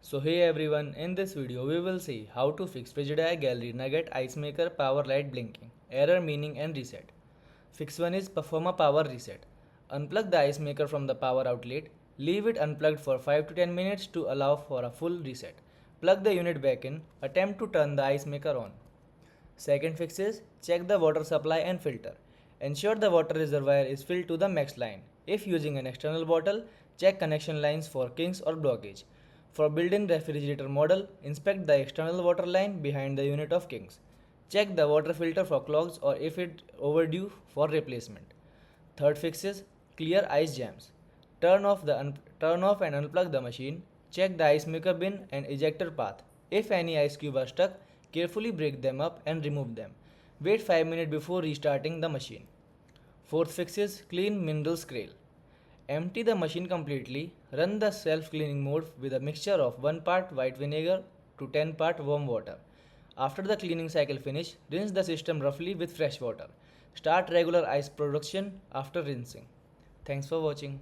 So hey everyone, in this video we will see how to fix Frigidaire Gallery Nugget Ice Maker power light blinking, error meaning and reset. Fix 1 is perform a power reset. Unplug the ice maker from the power outlet, leave it unplugged for 5 to 10 minutes to allow for a full reset. Plug the unit back in, attempt to turn the ice maker on. Second fix is check the water supply and filter. Ensure the water reservoir is filled to the max line. If using an external bottle, check connection lines for kinks or blockage. For built-in refrigerator model, inspect the external water line behind the unit of kinks. Check the water filter for clogs or if it overdue for replacement. Third fix is clear ice jams. Turn off and unplug the machine. Check the ice maker bin and ejector path. If any ice cube are stuck, carefully break them up and remove them. Wait 5 minutes before restarting the machine. Fourth fix is clean mineral scale. Empty the machine completely. Run the self-cleaning mode with a mixture of 1 part white vinegar to 10 part warm water. After the cleaning cycle finish, rinse the system roughly with fresh water. Start regular ice production after rinsing. Thanks for watching.